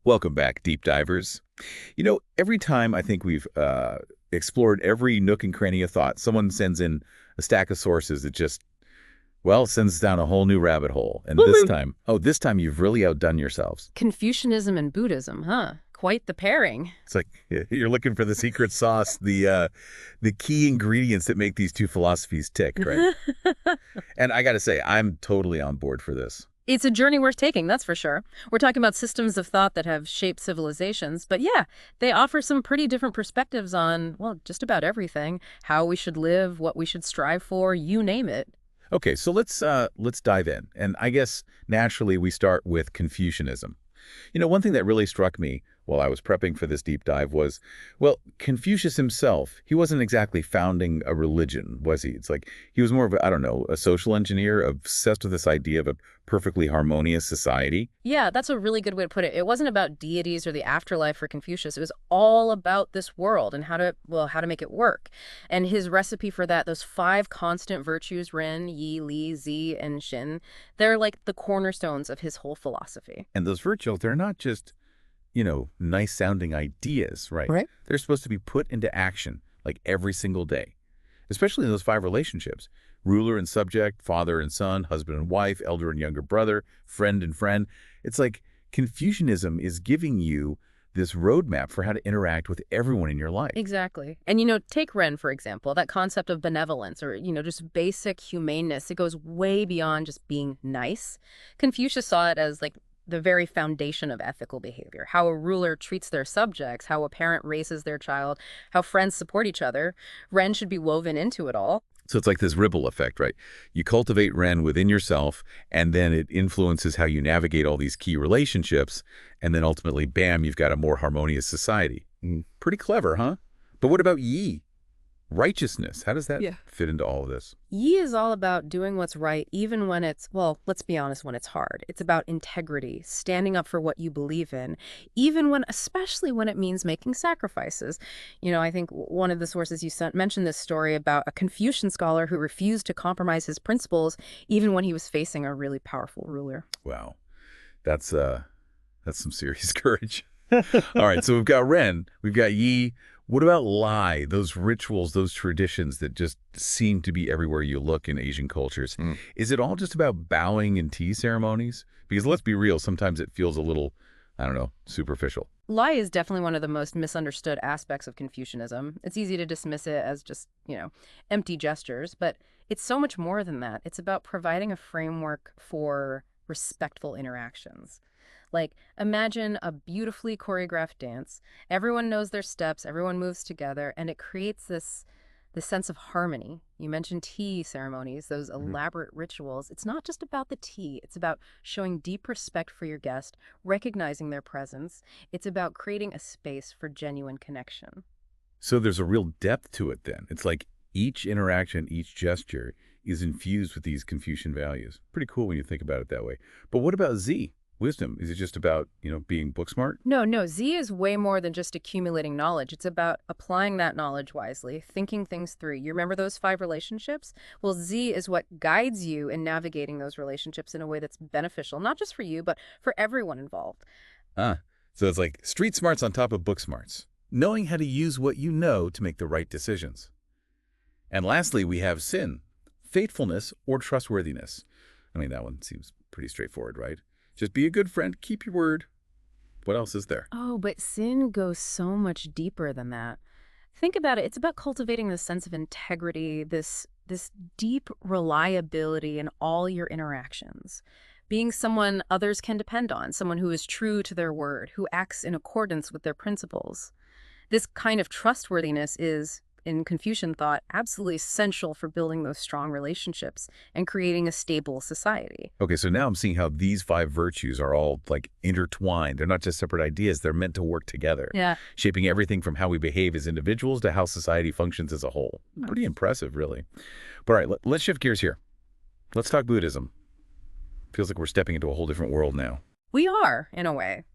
Welcome back, deep divers. Every time I think we've explored every nook and cranny of thought, someone sends in a stack of sources that just, well, sends us down a whole new rabbit hole. And this time you've really outdone yourselves. Confucianism and Buddhism, huh? Quite the pairing. It's like you're looking for the secret sauce, the key ingredients that make these two philosophies tick, right? And I got to say, I'm totally on board for this. It's a journey worth taking, that's for sure. We're talking about systems of thought that have shaped civilizations, but yeah, they offer some pretty different perspectives on, well, just about everything. How we should live, what we should strive for, you name it. Okay, so let's dive in. And I guess naturally we start with Confucianism. One thing that really struck me while I was prepping for this deep dive was, well, Confucius himself, he wasn't exactly founding a religion, was he? It's like he was more of a, I don't know, a social engineer obsessed with this idea of a perfectly harmonious society. Yeah, that's a really good way to put it. It wasn't about deities or the afterlife for Confucius. It was all about this world and how to make it work. And his recipe for that, those five constant virtues, Ren, Yi, Li, Zi, and Xin, they're like the cornerstones of his whole philosophy. And those virtues, they're not just, nice sounding ideas, right? Right. They're supposed to be put into action like every single day, especially in those five relationships: ruler and subject, father and son, husband and wife, elder and younger brother, friend and friend. It's like Confucianism is giving you this roadmap for how to interact with everyone in your life. Exactly. And, take Ren, for example, that concept of benevolence or, just basic humaneness. It goes way beyond just being nice. Confucius saw it as like the very foundation of ethical behavior, how a ruler treats their subjects, how a parent raises their child, how friends support each other. Ren should be woven into it all. So it's like this ripple effect, right? You cultivate Ren within yourself, and then it influences how you navigate all these key relationships, and then ultimately, bam, you've got a more harmonious society. Pretty clever, huh? But what about Yi? Righteousness. How does that Yeah. fit into all of this? Yi is all about doing what's right, even when it's, well, let's be honest, when it's hard. It's about integrity, standing up for what you believe in, especially when it means making sacrifices. I think one of the sources you sent mentioned this story about a Confucian scholar who refused to compromise his principles, even when he was facing a really powerful ruler. Wow. That's some serious courage. All right, so we've got Ren, we've got Yi. What about Lai, those rituals, those traditions that just seem to be everywhere you look in Asian cultures? Is it all just about bowing and tea ceremonies? Because let's be real, sometimes it feels a little, I don't know, superficial. Lie is definitely one of the most misunderstood aspects of Confucianism. It's easy to dismiss it as just, empty gestures, but it's so much more than that. It's about providing a framework for respectful interactions. Like, imagine a beautifully choreographed dance. Everyone knows their steps, everyone moves together, and it creates this sense of harmony. You mentioned tea ceremonies, those elaborate rituals. It's not just about the tea. It's about showing deep respect for your guest, recognizing their presence. It's about creating a space for genuine connection. So there's a real depth to it then. It's like each interaction, each gesture is infused with these Confucian values. Pretty cool when you think about it that way. But what about Z? Wisdom? Is it just about, being book smart? No, no, Z is way more than just accumulating knowledge. It's about applying that knowledge wisely, thinking things through. You remember those five relationships? Well, Z is what guides you in navigating those relationships in a way that's beneficial, not just for you, but for everyone involved. So it's like street smarts on top of book smarts. Knowing how to use what you know to make the right decisions. And lastly, we have sin, faithfulness or trustworthiness. I mean, that one seems pretty straightforward, right? Just be a good friend, keep your word. What else is there? Oh, but sin goes so much deeper than that. Think about it. It's about cultivating this sense of integrity, this deep reliability in all your interactions. Being someone others can depend on, someone who is true to their word, who acts in accordance with their principles. This kind of trustworthiness is, in Confucian thought, absolutely essential for building those strong relationships and creating a stable society. Okay, so now I'm seeing how these five virtues are all like intertwined. They're not just separate ideas, they're meant to work together, Yeah. shaping everything from how we behave as individuals to how society functions as a whole. Pretty impressive, really. But all right, let's shift gears here. Let's talk Buddhism. Feels like we're stepping into a whole different world now. We are, in a way.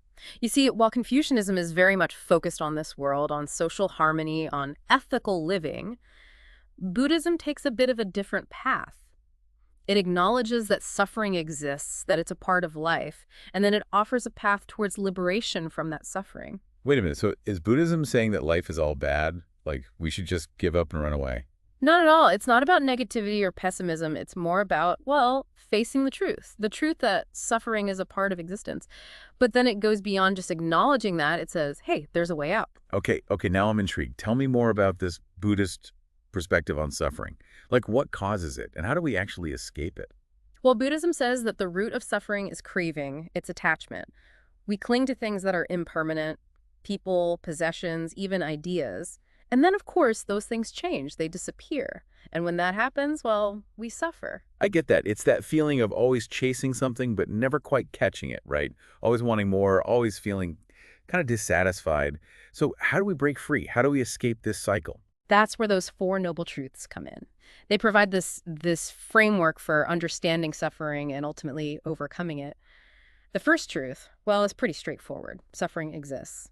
You see, while Confucianism is very much focused on this world, on social harmony, on ethical living, Buddhism takes a bit of a different path. It acknowledges that suffering exists, that it's a part of life, and then it offers a path towards liberation from that suffering. Wait a minute. So is Buddhism saying that life is all bad? Like we should just give up and run away? Not at all. It's not about negativity or pessimism. It's more about, well, facing the truth that suffering is a part of existence. But then it goes beyond just acknowledging that. It says, hey, there's a way out. Okay, now I'm intrigued. Tell me more about this Buddhist perspective on suffering. Like what causes it and how do we actually escape it? Well, Buddhism says that the root of suffering is craving, it's attachment. We cling to things that are impermanent, people, possessions, even ideas. And then, of course, those things change, they disappear. And when that happens, well, we suffer. I get that. It's that feeling of always chasing something but never quite catching it, right? Always wanting more, always feeling kind of dissatisfied. So how do we break free? How do we escape this cycle? That's where those Four Noble Truths come in. They provide this framework for understanding suffering and ultimately overcoming it. The first truth, well, is pretty straightforward. Suffering exists.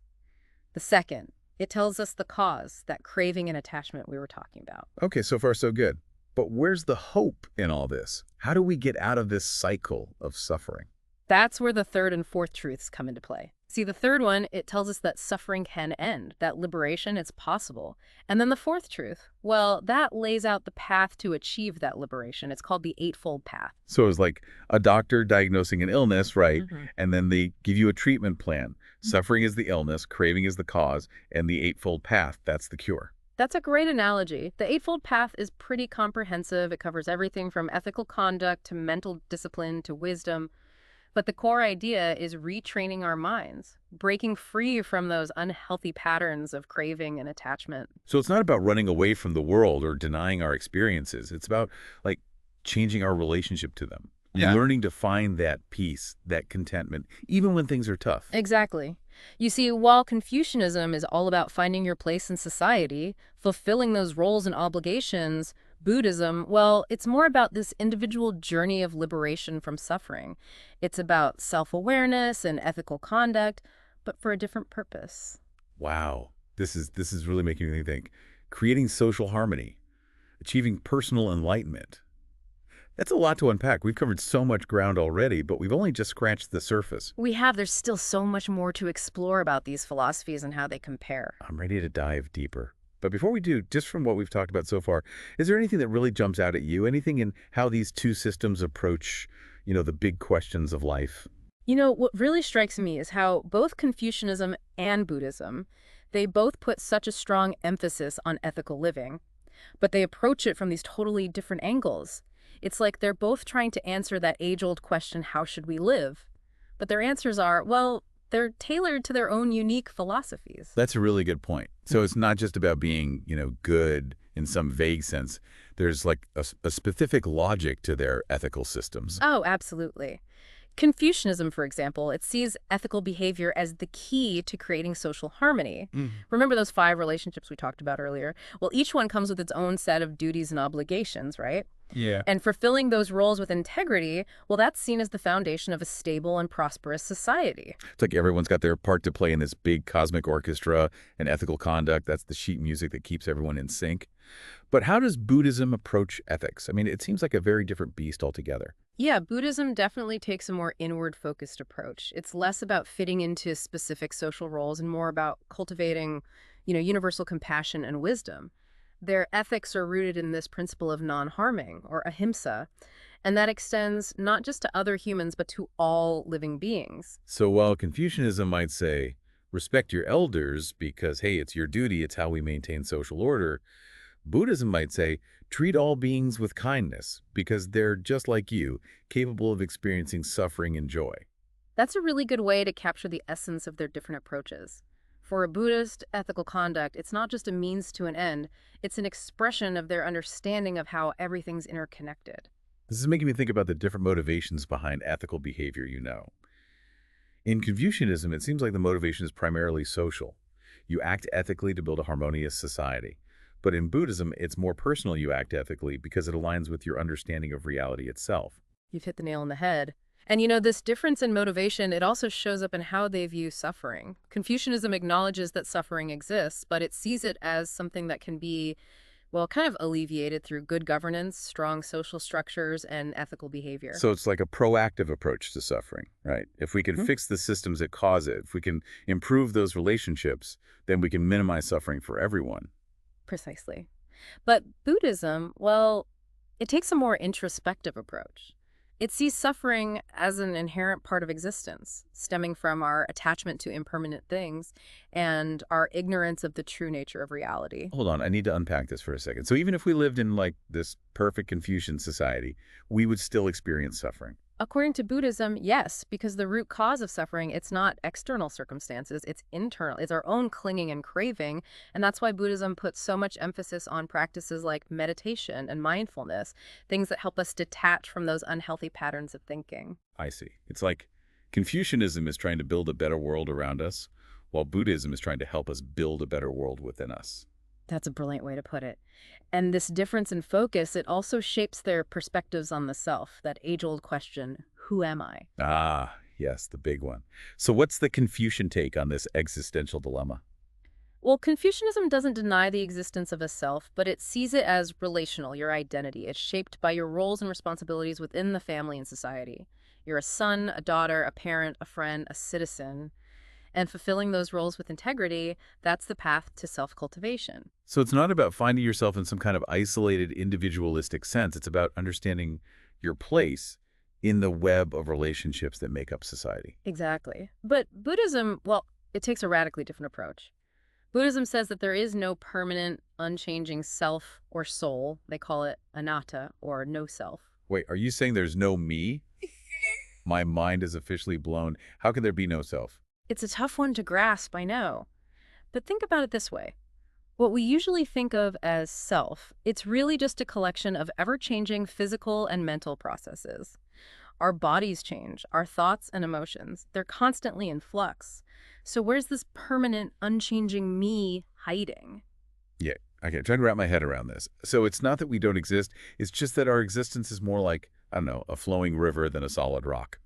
The second, it tells us the cause, that craving and attachment we were talking about. Okay, so far so good. But where's the hope in all this? How do we get out of this cycle of suffering? That's where the third and fourth truths come into play. See, the third one, it tells us that suffering can end, that liberation is possible. And then the fourth truth, well, that lays out the path to achieve that liberation. It's called the Eightfold Path. So it's like a doctor diagnosing an illness, right? Mhm. And then they give you a treatment plan. Suffering is the illness, craving is the cause, and the Eightfold Path, that's the cure. That's a great analogy. The Eightfold Path is pretty comprehensive. It covers everything from ethical conduct to mental discipline to wisdom. But the core idea is retraining our minds, breaking free from those unhealthy patterns of craving and attachment. So it's not about running away from the world or denying our experiences. It's about like changing our relationship to them. Yeah. Learning to find that peace, that contentment, even when things are tough. Exactly. You see, while Confucianism is all about finding your place in society, fulfilling those roles and obligations, Buddhism, well, it's more about this individual journey of liberation from suffering. It's about self-awareness and ethical conduct, but for a different purpose. Wow. This is really making me think. Creating social harmony, achieving personal enlightenment. That's a lot to unpack. We've covered so much ground already, but we've only just scratched the surface. There's still so much more to explore about these philosophies and how they compare. I'm ready to dive deeper. But before we do, just from what we've talked about so far, is there anything that really jumps out at you? Anything in how these two systems approach, the big questions of life? What really strikes me is how both Confucianism and Buddhism, they both put such a strong emphasis on ethical living, but they approach it from these totally different angles. It's like they're both trying to answer that age-old question, how should we live? But their answers are, well, they're tailored to their own unique philosophies. That's a really good point. So it's not just about being, good in some vague sense. There's like a specific logic to their ethical systems. Oh, absolutely. Confucianism, for example, it sees ethical behavior as the key to creating social harmony. Remember those 5 relationships we talked about earlier? Well, each one comes with its own set of duties and obligations, right? Yeah. And fulfilling those roles with integrity, well, that's seen as the foundation of a stable and prosperous society. It's like everyone's got their part to play in this big cosmic orchestra, and ethical conduct, that's the sheet music that keeps everyone in sync. But how does Buddhism approach ethics? I mean, it seems like a very different beast altogether. Yeah, Buddhism definitely takes a more inward-focused approach. It's less about fitting into specific social roles and more about cultivating, universal compassion and wisdom. Their ethics are rooted in this principle of non-harming, or ahimsa, and that extends not just to other humans, but to all living beings. So while Confucianism might say, respect your elders because, hey, it's your duty, it's how we maintain social order, Buddhism might say, treat all beings with kindness because they're just like you, capable of experiencing suffering and joy. That's a really good way to capture the essence of their different approaches. For a Buddhist, ethical conduct, it's not just a means to an end, it's an expression of their understanding of how everything's interconnected. This is making me think about the different motivations behind ethical behavior. In Confucianism, it seems like the motivation is primarily social. You act ethically to build a harmonious society. But in Buddhism, it's more personal you act ethically because it aligns with your understanding of reality itself. You've hit the nail on the head. And this difference in motivation, it also shows up in how they view suffering. Confucianism acknowledges that suffering exists, but it sees it as something that can be, Well, kind of alleviated through good governance, strong social structures, and ethical behavior. So it's like a proactive approach to suffering, right? If we can Hmm. fix the systems that cause it, if we can improve those relationships, then we can minimize suffering for everyone. Precisely. But Buddhism, well, it takes a more introspective approach. It sees suffering as an inherent part of existence, stemming from our attachment to impermanent things and our ignorance of the true nature of reality. Hold on, I need to unpack this for a second. So even if we lived in like this perfect Confucian society, we would still experience suffering. According to Buddhism, yes, because the root cause of suffering, it's not external circumstances, it's internal. It's our own clinging and craving. And that's why Buddhism puts so much emphasis on practices like meditation and mindfulness, things that help us detach from those unhealthy patterns of thinking. I see. It's like Confucianism is trying to build a better world around us, while Buddhism is trying to help us build a better world within us. That's a brilliant way to put it. And this difference in focus, it also shapes their perspectives on the self, that age-old question, who am I? Ah, yes, the big one. So what's the Confucian take on this existential dilemma? Well, Confucianism doesn't deny the existence of a self, but it sees it as relational, your identity. It's shaped by your roles and responsibilities within the family and society. You're a son, a daughter, a parent, a friend, a citizen. And fulfilling those roles with integrity, that's the path to self-cultivation. So it's not about finding yourself in some kind of isolated individualistic sense. It's about understanding your place in the web of relationships that make up society. Exactly. But Buddhism, well, it takes a radically different approach. Buddhism says that there is no permanent, unchanging self or soul. They call it anatta, or no self. Wait, are you saying there's no me? My mind is officially blown. How can there be no self? It's a tough one to grasp, I know. But think about it this way. What we usually think of as self, it's really just a collection of ever-changing physical and mental processes. Our bodies change, our thoughts and emotions. They're constantly in flux. So where's this permanent, unchanging me hiding? Yeah, okay, I'm trying to wrap my head around this. So it's not that we don't exist, it's just that our existence is more like, I don't know, a flowing river than a solid rock.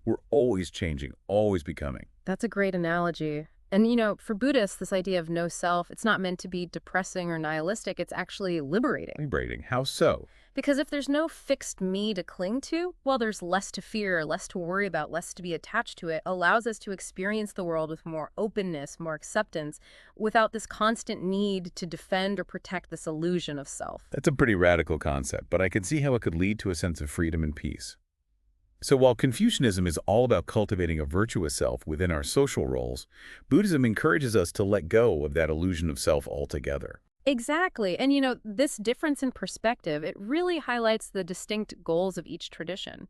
We're always changing, always becoming. That's a great analogy. And, for Buddhists, this idea of no self, it's not meant to be depressing or nihilistic. It's actually liberating. Liberating. How so? Because if there's no fixed me to cling to, well, there's less to fear, less to worry about, less to be attached to. It allows us to experience the world with more openness, more acceptance, without this constant need to defend or protect this illusion of self. That's a pretty radical concept, but I can see how it could lead to a sense of freedom and peace. So while Confucianism is all about cultivating a virtuous self within our social roles, Buddhism encourages us to let go of that illusion of self altogether. Exactly. And this difference in perspective, it really highlights the distinct goals of each tradition.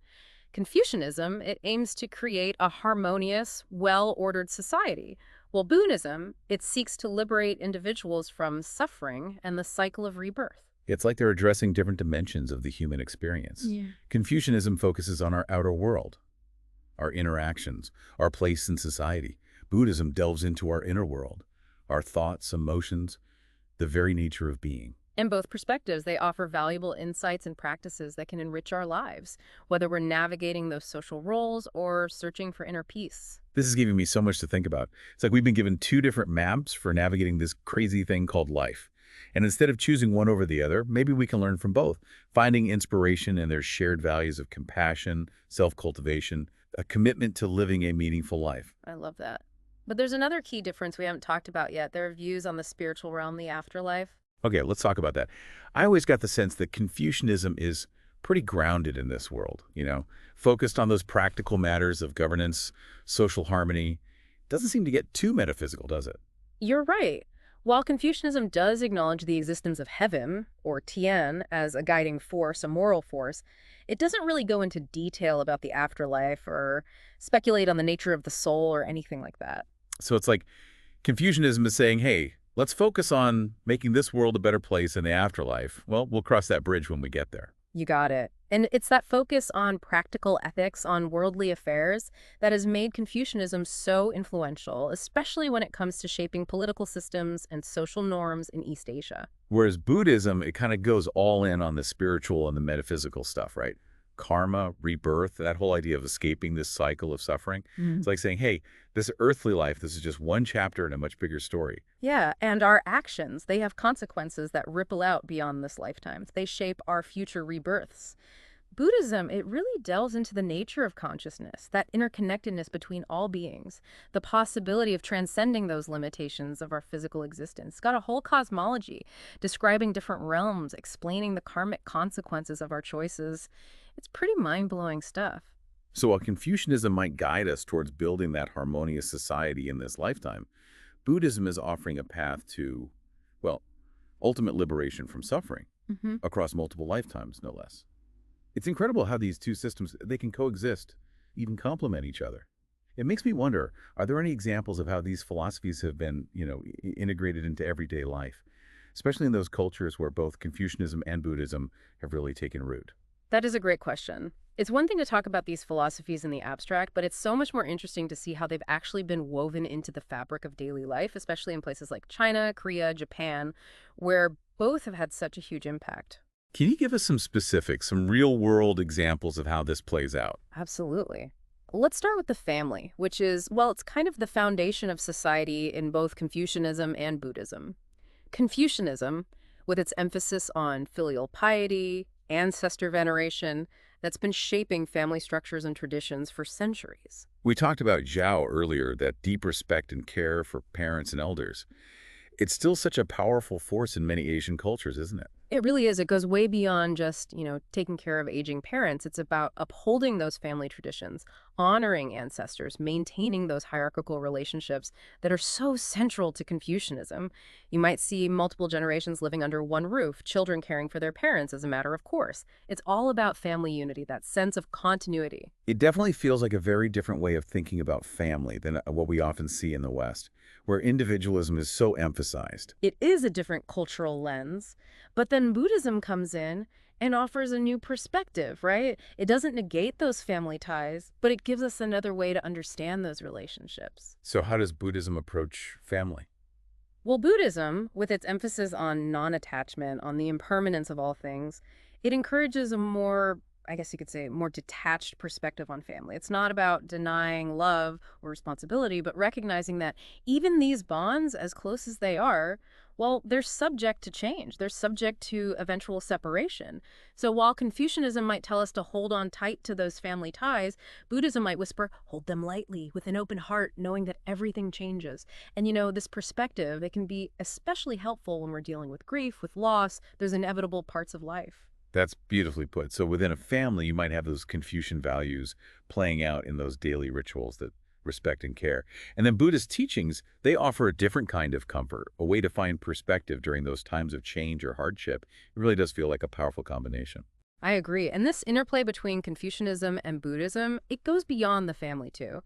Confucianism, it aims to create a harmonious, well-ordered society, while Buddhism, it seeks to liberate individuals from suffering and the cycle of rebirth. It's like they're addressing different dimensions of the human experience. Yeah. Confucianism focuses on our outer world, our interactions, our place in society. Buddhism delves into our inner world, our thoughts, emotions, the very nature of being. In both perspectives, they offer valuable insights and practices that can enrich our lives, whether we're navigating those social roles or searching for inner peace. This is giving me so much to think about. It's like we've been given two different maps for navigating this crazy thing called life. And instead of choosing one over the other, maybe we can learn from both, finding inspiration in their shared values of compassion, self-cultivation, a commitment to living a meaningful life. I love that. But there's another key difference we haven't talked about yet. Their views on the spiritual realm, the afterlife. Okay, let's talk about that. I always got the sense that Confucianism is pretty grounded in this world, focused on those practical matters of governance, social harmony. Doesn't seem to get too metaphysical, does it? You're right. While Confucianism does acknowledge the existence of heaven, or Tian, as a guiding force, a moral force, it doesn't really go into detail about the afterlife or speculate on the nature of the soul or anything like that. So it's like Confucianism is saying, hey, let's focus on making this world a better place in the afterlife. Well, we'll cross that bridge when we get there. You got it. And it's that focus on practical ethics, on worldly affairs, that has made Confucianism so influential, especially when it comes to shaping political systems and social norms in East Asia. Whereas Buddhism, it kind of goes all in on the spiritual and the metaphysical stuff, right? karma, rebirth, that whole idea of escaping this cycle of suffering. It's Mm. like saying, hey, this earthly life, this is just one chapter in a much bigger story. Yeah, and our actions, they have consequences that ripple out beyond this lifetime. They shape our future rebirths. Buddhism, it really delves into the nature of consciousness, that interconnectedness between all beings, the possibility of transcending those limitations of our physical existence. It's got a whole cosmology describing different realms, explaining the karmic consequences of our choices. It's pretty mind-blowing stuff. So while Confucianism might guide us towards building that harmonious society in this lifetime, Buddhism is offering a path to, well, ultimate liberation from suffering Hmm. across multiple lifetimes, no less. It's incredible how these two systems, they can coexist, even complement each other. It makes me wonder, are there any examples of how these philosophies have been, integrated into everyday life, especially in those cultures where both Confucianism and Buddhism have really taken root? That is a great question. It's one thing to talk about these philosophies in the abstract, but it's so much more interesting to see how they've actually been woven into the fabric of daily life, especially in places like China, Korea, Japan, where both have had such a huge impact. Can you give us some specifics, some real-world examples of how this plays out? Absolutely. Let's start with the family, which is, well, it's kind of the foundation of society in both Confucianism and Buddhism. Confucianism, with its emphasis on filial piety, ancestor veneration, that's been shaping family structures and traditions for centuries. We talked about Zhao earlier, that deep respect and care for parents and elders. It's still such a powerful force in many Asian cultures, isn't it? It really is. It goes way beyond just, taking care of aging parents. It's about upholding those family traditions, honoring ancestors, maintaining those hierarchical relationships that are so central to Confucianism. You might see multiple generations living under one roof, children caring for their parents as a matter of course. It's all about family unity, that sense of continuity. It definitely feels like a very different way of thinking about family than what we often see in the West, where individualism is so emphasized. It is a different cultural lens, but then Buddhism comes in and offers a new perspective, right? It doesn't negate those family ties, but it gives us another way to understand those relationships. So how does Buddhism approach family? Well, Buddhism, with its emphasis on non-attachment, on the impermanence of all things, it encourages a more, I guess you could say, more detached perspective on family. It's not about denying love or responsibility, but recognizing that even these bonds, as close as they are, well, they're subject to change. They're subject to eventual separation. So while Confucianism might tell us to hold on tight to those family ties, Buddhism might whisper, hold them lightly, with an open heart, knowing that everything changes. And this perspective, it can be especially helpful when we're dealing with grief, with loss, those inevitable parts of life. That's beautifully put. So within a family, you might have those Confucian values playing out in those daily rituals that respect and care. And then Buddhist teachings, they offer a different kind of comfort, a way to find perspective during those times of change or hardship. It really does feel like a powerful combination. I agree. And this interplay between Confucianism and Buddhism, it goes beyond the family too.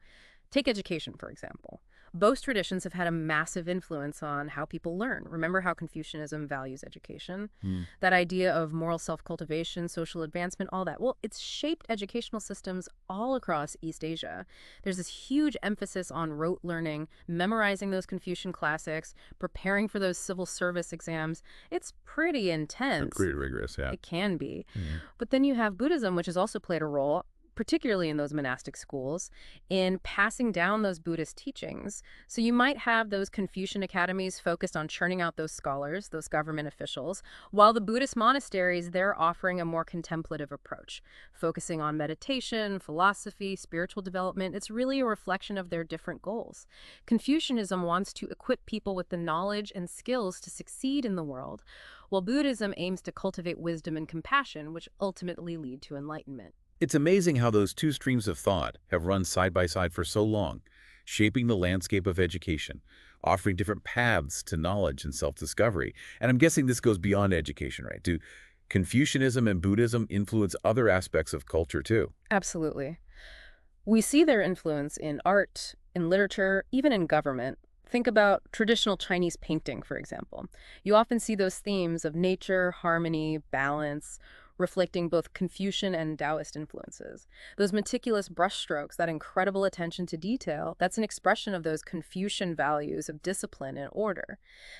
Take education, for example. Both traditions have had a massive influence on how people learn. Remember how Confucianism values education? Hmm. That idea of moral self-cultivation, social advancement, all that. Well, it's shaped educational systems all across East Asia. There's this huge emphasis on rote learning, memorizing those Confucian classics, preparing for those civil service exams. It's pretty intense. Pretty rigorous, yeah. It can be. Mhm. But then you have Buddhism, which has also played a role, particularly in those monastic schools, in passing down those Buddhist teachings. So you might have those Confucian academies focused on churning out those scholars, those government officials, while the Buddhist monasteries, they're offering a more contemplative approach, focusing on meditation, philosophy, spiritual development. It's really a reflection of their different goals. Confucianism wants to equip people with the knowledge and skills to succeed in the world, while Buddhism aims to cultivate wisdom and compassion, which ultimately lead to enlightenment. It's amazing how those two streams of thought have run side by side for so long, shaping the landscape of education, offering different paths to knowledge and self-discovery. And I'm guessing this goes beyond education, right? Do Confucianism and Buddhism influence other aspects of culture too? Absolutely. We see their influence in art, in literature, even in government. Think about traditional Chinese painting, for example. You often see those themes of nature, harmony, balance, reflecting both Confucian and Taoist influences. Those meticulous brushstrokes, that incredible attention to detail, that's an expression of those Confucian values of discipline and order.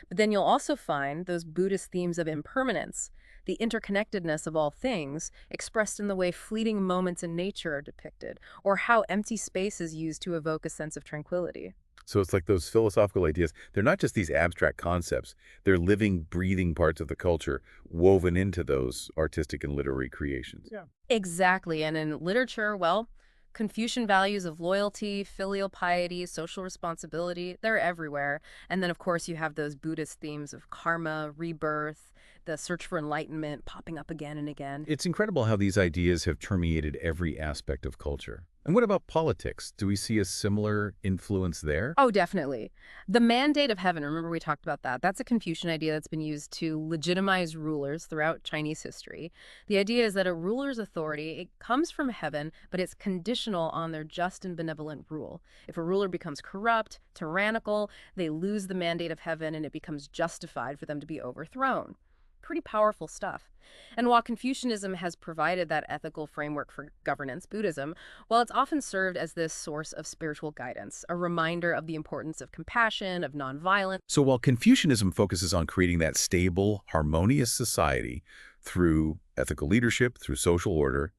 But then you'll also find those Buddhist themes of impermanence, the interconnectedness of all things, expressed in the way fleeting moments in nature are depicted, or how empty space is used to evoke a sense of tranquility. So it's like those philosophical ideas. They're not just these abstract concepts. They're living, breathing parts of the culture woven into those artistic and literary creations. Yeah. Exactly. And in literature, well, Confucian values of loyalty, filial piety, social responsibility, they're everywhere. And then, of course, you have those Buddhist themes of karma, rebirth, the search for enlightenment popping up again and again. It's incredible how these ideas have permeated every aspect of culture. And what about politics? Do we see a similar influence there? Oh, definitely. The mandate of heaven, remember we talked about that. That's a Confucian idea that's been used to legitimize rulers throughout Chinese history. The idea is that a ruler's authority, it comes from heaven, but it's conditional on their just and benevolent rule. If a ruler becomes corrupt, tyrannical, they lose the mandate of heaven and it becomes justified for them to be overthrown. Pretty powerful stuff. And while Confucianism has provided that ethical framework for governance, Buddhism, well, it's often served as this source of spiritual guidance, a reminder of the importance of compassion, of nonviolence. So while Confucianism focuses on creating that stable, harmonious society through ethical leadership, through social order,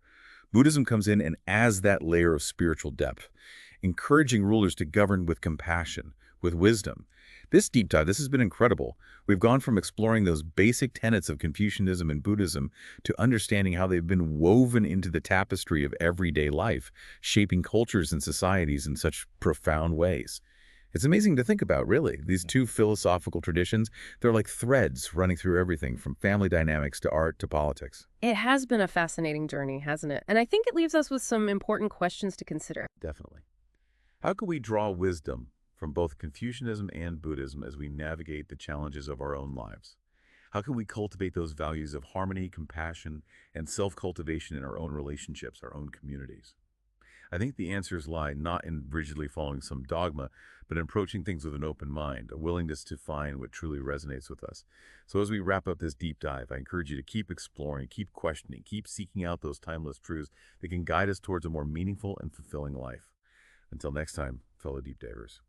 Buddhism comes in and adds that layer of spiritual depth, encouraging rulers to govern with compassion, with wisdom. This deep dive, this has been incredible. We've gone from exploring those basic tenets of Confucianism and Buddhism to understanding how they've been woven into the tapestry of everyday life, shaping cultures and societies in such profound ways. It's amazing to think about, really. These two philosophical traditions, they're like threads running through everything from family dynamics to art to politics. It has been a fascinating journey, hasn't it? And I think it leaves us with some important questions to consider. Definitely. How can we draw wisdom from both Confucianism and Buddhism as we navigate the challenges of our own lives? How can we cultivate those values of harmony, compassion, and self-cultivation in our own relationships, our own communities? I think the answers lie not in rigidly following some dogma, but in approaching things with an open mind, a willingness to find what truly resonates with us. So as we wrap up this deep dive, I encourage you to keep exploring, keep questioning, keep seeking out those timeless truths that can guide us towards a more meaningful and fulfilling life. Until next time, fellow deep divers.